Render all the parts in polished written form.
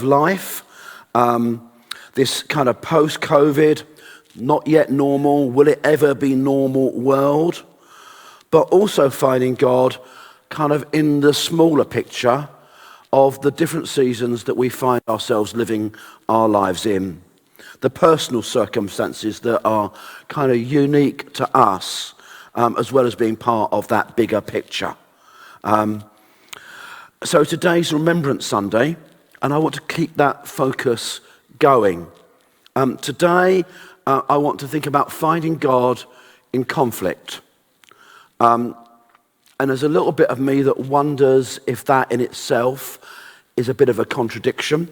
life, this kind of post-COVID, not yet normal, will it ever be normal world, but also finding God kind of in the smaller picture of the different seasons that we find ourselves living our lives in, the personal circumstances that are kind of unique to us, as well as being part of that bigger picture. So today's Remembrance Sunday, and I want to keep that focus going. Today, I want to think about finding God in conflict. And there's a little bit of me that wonders if that in itself is a bit of a contradiction.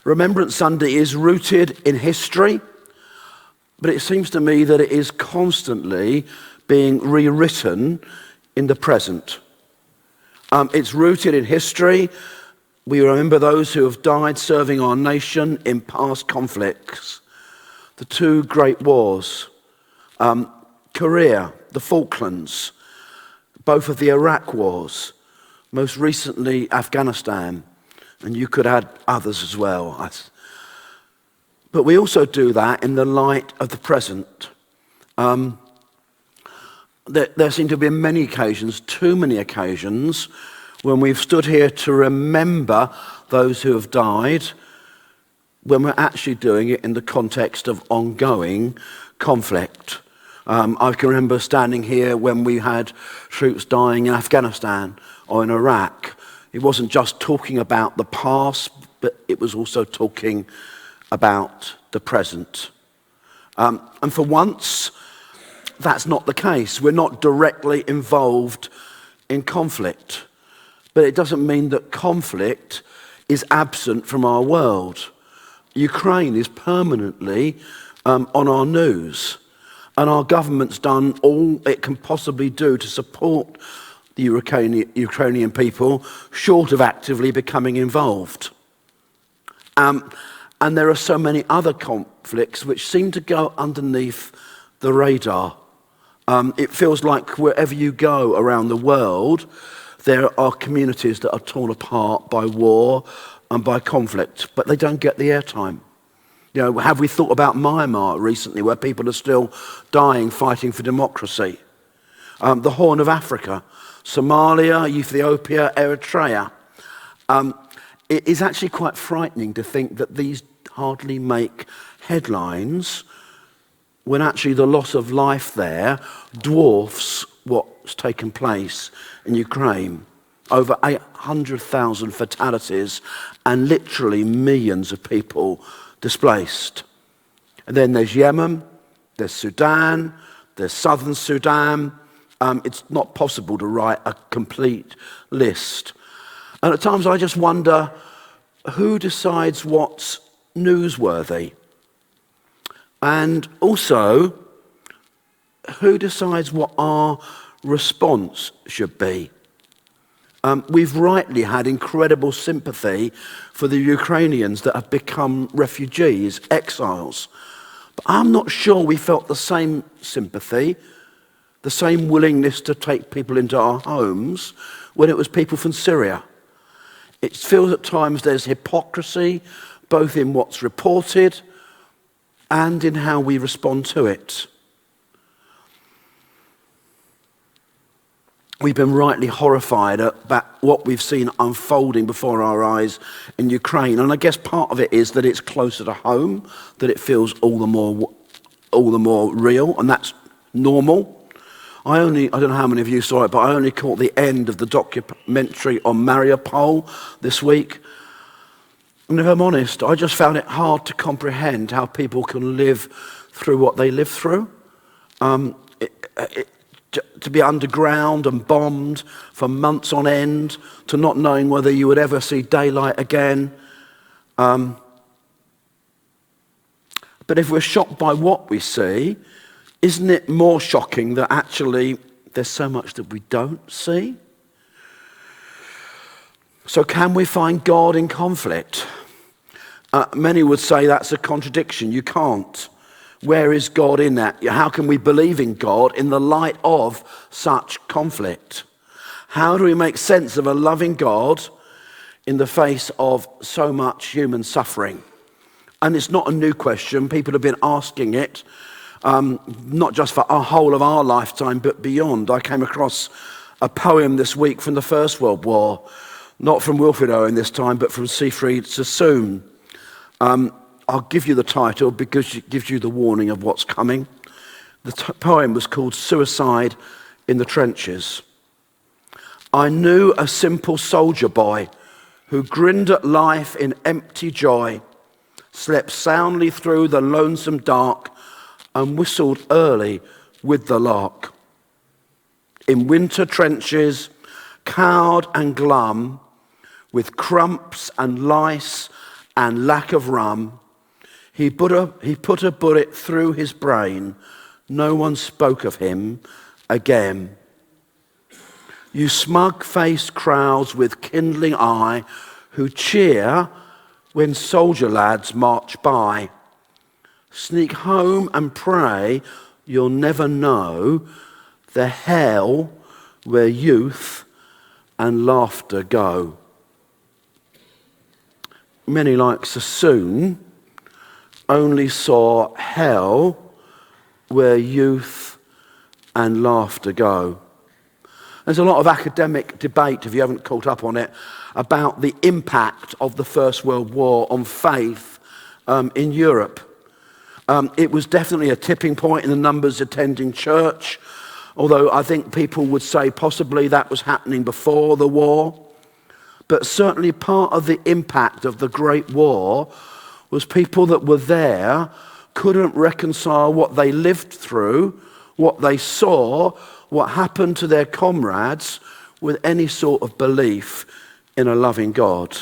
Remembrance Sunday is rooted in history, but it seems to me that it is constantly being rewritten in the present. It's rooted in history. We remember those who have died serving our nation in past conflicts. The two great wars, Korea, the Falklands, both of the Iraq wars, most recently Afghanistan, and you could add others as well. But we also do that in the light of the present. There seem to be many occasions, too many occasions, when we've stood here to remember those who have died, when we're actually doing it in the context of ongoing conflict. I can remember standing here when we had troops dying in Afghanistan or in Iraq. It wasn't just talking about the past, but it was also talking about the present. And for once, that's not the case. We're not directly involved in conflict. But it doesn't mean that conflict is absent from our world. Ukraine is permanently on our news. And our government's done all it can possibly do to support the Ukrainian people, short of actively becoming involved. And there are so many other conflicts which seem to go underneath the radar. It feels like wherever you go around the world, there are communities that are torn apart by war and by conflict, but they don't get the airtime. You know, have we thought about Myanmar recently, where people are still dying fighting for democracy? The Horn of Africa, Somalia, Ethiopia, Eritrea. It is actually quite frightening to think that these hardly make headlines when actually the loss of life there dwarfs what's taken place in Ukraine. Over 800,000 fatalities and literally millions of people displaced. And then there's Yemen, there's Sudan, there's Southern Sudan. It's not possible to write a complete list. And at times I just wonder, who decides what's newsworthy? And also, who decides what our response should be? We've rightly had incredible sympathy for the Ukrainians that have become refugees, exiles. But I'm not sure we felt the same sympathy, the same willingness to take people into our homes when it was people from Syria. It feels at times there's hypocrisy, both in what's reported and in how we respond to it. We've been rightly horrified about what we've seen unfolding before our eyes in Ukraine. And I guess part of it is that it's closer to home, that it feels all the more real, and that's normal. I don't know how many of you saw it, but I only caught the end of the documentary on Mariupol this week. And if I'm honest, I just found it hard to comprehend how people can live through what they live through. To be underground and bombed for months on end, to not knowing whether you would ever see daylight again. But if we're shocked by what we see, isn't it more shocking that actually there's so much that we don't see? So can we find God in conflict? Many would say that's a contradiction. You can't. Where is God in that? How can we believe in God in the light of such conflict? How do we make sense of a loving God in the face of so much human suffering? And it's not a new question. People have been asking it, not just for a whole of our lifetime, but beyond. I came across a poem this week from the First World War, not from Wilfred Owen this time, but from Siegfried Sassoon. I'll give you the title because it gives you the warning of what's coming. The poem was called Suicide in the Trenches. I knew a simple soldier boy who grinned at life in empty joy, slept soundly through the lonesome dark, and whistled early with the lark. In winter trenches, cowed and glum, with crumps and lice and lack of rum, he put a bullet through his brain. No one spoke of him again. You smug-faced crowds with kindling eye who cheer when soldier lads march by, sneak home and pray you'll never know the hell where youth and laughter go. Many, like Sassoon, only saw hell where youth and laughter go. There's a lot of academic debate, if you haven't caught up on it, about the impact of the First World War on faith in Europe. It was definitely a tipping point in the numbers attending church, although I think people would say possibly that was happening before the war. But certainly part of the impact of the Great War was people that were there couldn't reconcile what they lived through, what they saw, what happened to their comrades with any sort of belief in a loving God.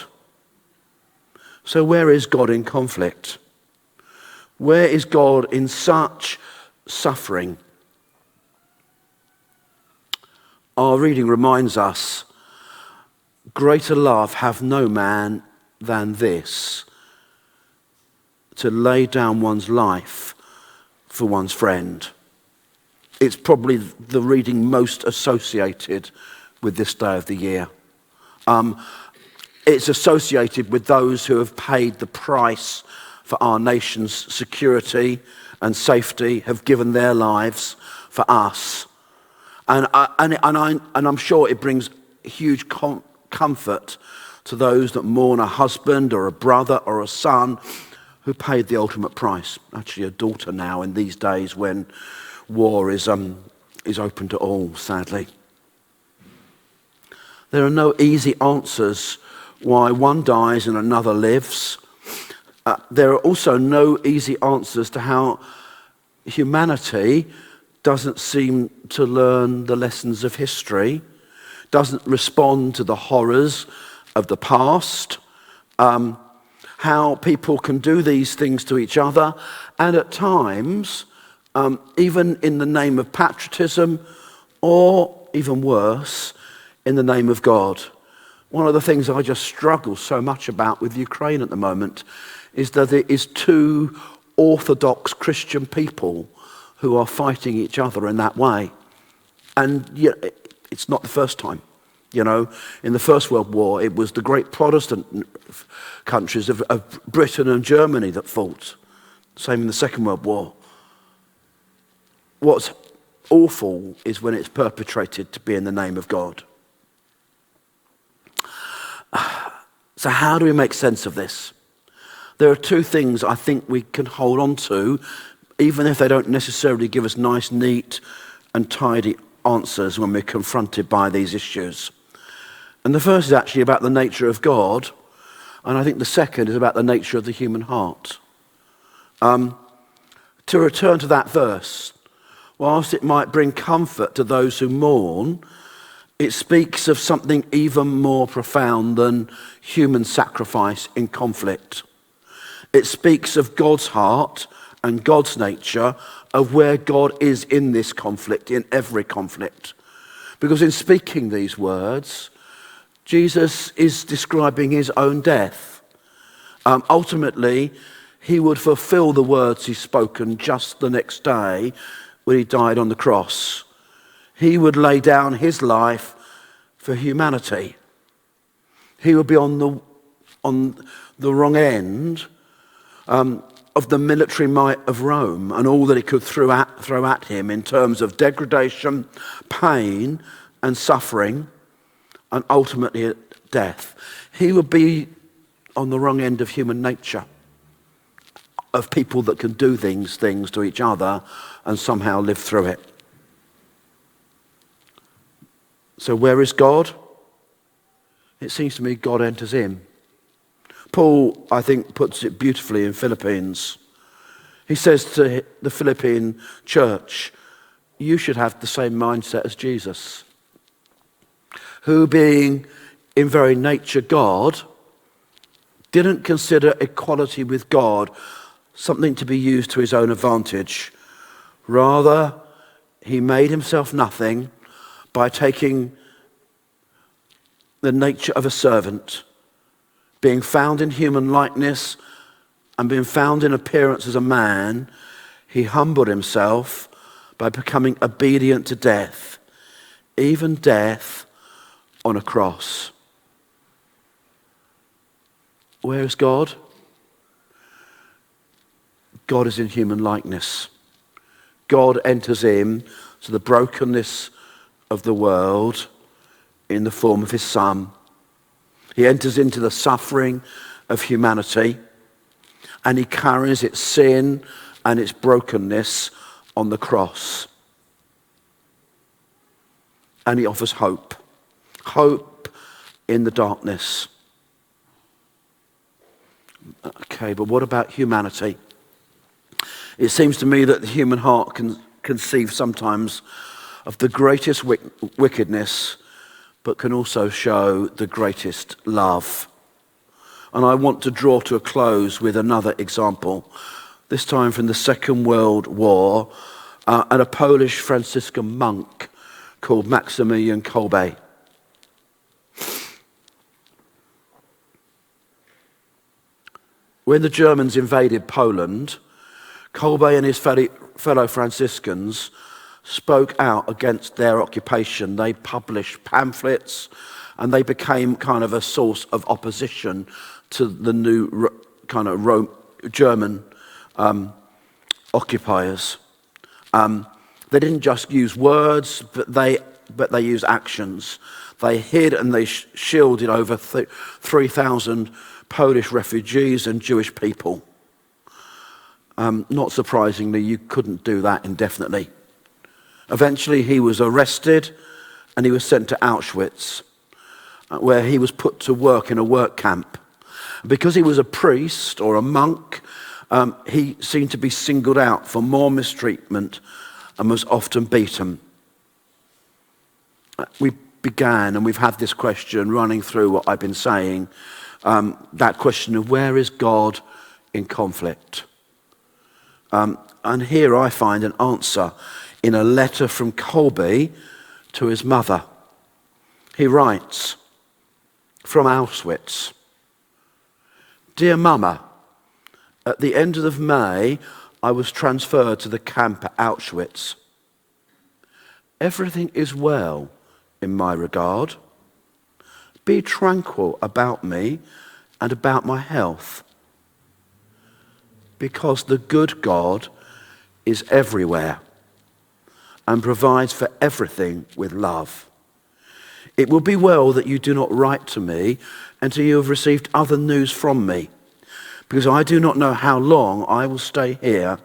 So where is God in conflict? Where is God in such suffering? Our reading reminds us, greater love have no man than this, to lay down one's life for one's friend. It's probably the reading most associated with this day of the year. It's associated with those who have paid the price for our nation's security and safety, have given their lives for us. And I'm sure it brings huge comfort to those that mourn a husband or a brother or a son who paid the ultimate price. Actually, a daughter now in these days when war is open to all, sadly. There are no easy answers why one dies and another lives. There are also no easy answers to how humanity doesn't seem to learn the lessons of history, doesn't respond to the horrors of the past, how people can do these things to each other, and at times, even in the name of patriotism, or even worse, in the name of God. One of the things I just struggle so much about with Ukraine at the moment is that it is two Orthodox Christian people who are fighting each other in that way. And it's not the first time. You know, in the First World War, it was the great Protestant countries of Britain and Germany that fought. Same in the Second World War. What's awful is when it's perpetrated to be in the name of God. So how do we make sense of this? There are two things I think we can hold on to, even if they don't necessarily give us nice, neat and tidy answers when we're confronted by these issues. And the first is actually about the nature of God, and I think the second is about the nature of the human heart. To return to that verse, whilst it might bring comfort to those who mourn, it speaks of something even more profound than human sacrifice in conflict. It speaks of God's heart and God's nature, of where God is in this conflict, in every conflict. Because in speaking these words, Jesus is describing his own death. Ultimately, he would fulfill the words he's spoken just the next day when he died on the cross. He would lay down his life for humanity. He would be on the wrong end of the military might of Rome and all that it could throw at him in terms of degradation, pain and suffering, and ultimately death. He would be on the wrong end of human nature, of people that can do things to each other and somehow live through it. So where is God? It seems to me God enters in. Paul, I think, puts it beautifully in Philippians. He says to the Philippian church, you should have the same mindset as Jesus, who being in very nature God, didn't consider equality with God something to be used to his own advantage. Rather, he made himself nothing by taking the nature of a servant, being found in human likeness and being found in appearance as a man. He humbled himself by becoming obedient to death, even death on a cross. Where is God? God is in human likeness. God enters in to the brokenness of the world in the form of his Son. He enters into the suffering of humanity, and he carries its sin and its brokenness on the cross. And he offers hope. Hope in the darkness. Okay, but what about humanity? It seems to me that the human heart can conceive sometimes of the greatest wickedness, but can also show the greatest love. And I want to draw to a close with another example, this time from the Second World War, and a Polish Franciscan monk called Maximilian Kolbe. When the Germans invaded Poland, Kolbe and his fellow Franciscans spoke out against their occupation. They published pamphlets and they became kind of a source of opposition to the new kind of German occupiers. They didn't just use words, but they used actions. They hid and they shielded over 3,000 Polish refugees and Jewish people. Not surprisingly, you couldn't do that indefinitely. Eventually, he was arrested and he was sent to Auschwitz, where he was put to work in a work camp. Because he was a priest or a monk, he seemed to be singled out for more mistreatment and was often beaten. We began, and we've had this question running through what I've been saying, that question of where is God in conflict? And here I find an answer in a letter from Kolbe to his mother. He writes from Auschwitz, "Dear Mama, at the end of May, I was transferred to the camp at Auschwitz. Everything is well in my regard. Be tranquil about me and about my health, because the good God is everywhere and provides for everything with love. It will be well that you do not write to me until you have received other news from me, because I do not know how long I will stay here.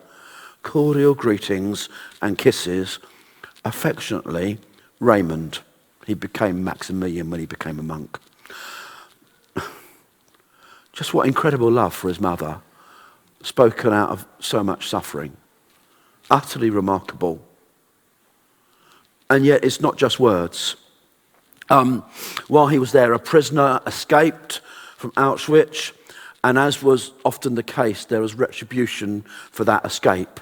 Cordial greetings and kisses. Affectionately, Raymond." He became Maximilian when he became a monk. Just what incredible love for his mother, spoken out of so much suffering. Utterly remarkable. And yet it's not just words. While he was there, a prisoner escaped from Auschwitz, and as was often the case, there was retribution for that escape.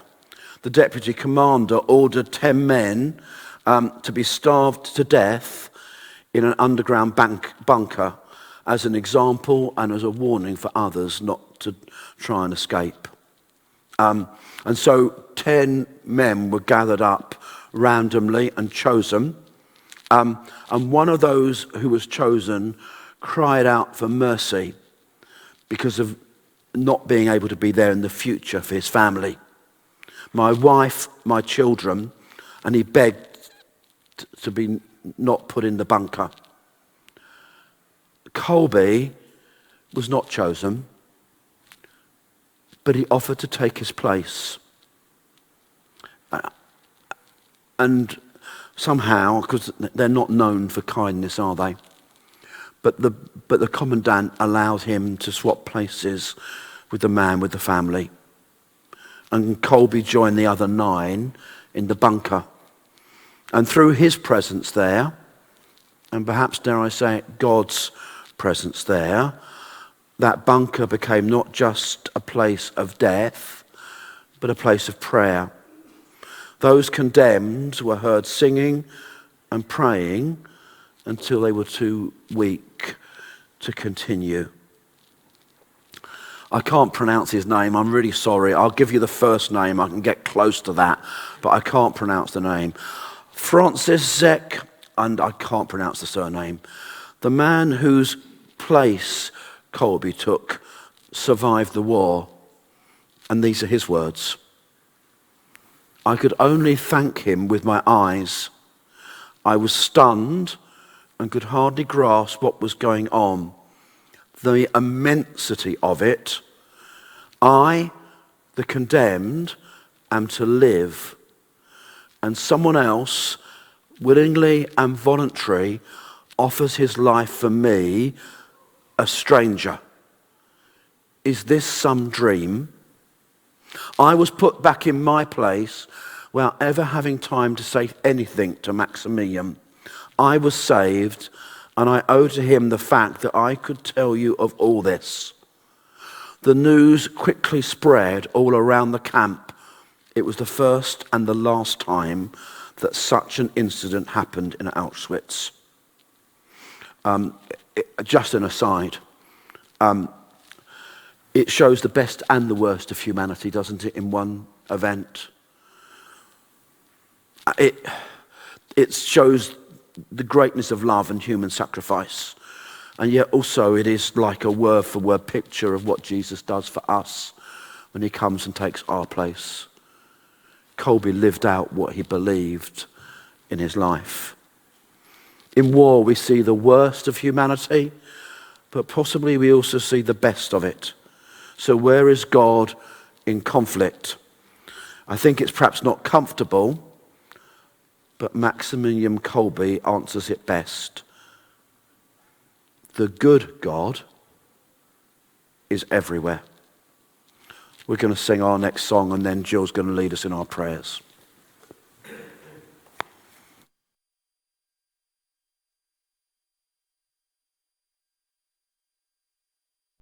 The deputy commander ordered 10 men to be starved to death in an underground bunker as an example and as a warning for others not to try and escape. And so 10 men were gathered up randomly and chosen. And one of those who was chosen cried out for mercy because of not being able to be there in the future for his family. My wife, my children, and he begged to be not put in the bunker. Colby was not chosen, but he offered to take his place. And somehow, because they're not known for kindness, are they? But the commandant allowed him to swap places with the man with the family. And Colby joined the other 9 in the bunker. And through his presence there, and perhaps, dare I say it, God's presence there, that bunker became not just a place of death, but a place of prayer. Those condemned were heard singing and praying until they were too weak to continue. I can't pronounce his name. I'm really sorry. I'll give you the first name. I can get close to that, but I can't pronounce the name. Francis, and I can't pronounce the surname. The man whose place Colby took survived the war. And these are his words. I could only thank him with my eyes. I was stunned and could hardly grasp what was going on. The immensity of it. I, the condemned, am to live. And someone else, willingly and voluntarily, offers his life for me, a stranger. Is this some dream? I was put back in my place without ever having time to say anything to Maximilian. I was saved, and I owe to him the fact that I could tell you of all this. The news quickly spread all around the camp. It was the first and the last time that such an incident happened in Auschwitz. Just an aside, it shows the best and the worst of humanity, doesn't it, in one event? It shows the greatness of love and human sacrifice. And yet also it is like a word-for-word picture of what Jesus does for us when he comes and takes our place. Colby lived out what he believed in his life. In war, we see the worst of humanity, but possibly we also see the best of it. So where is God in conflict? I think it's perhaps not comfortable, but Maximilian Kolbe answers it best. The good God is everywhere. We're going to sing our next song, and then Jill's going to lead us in our prayers.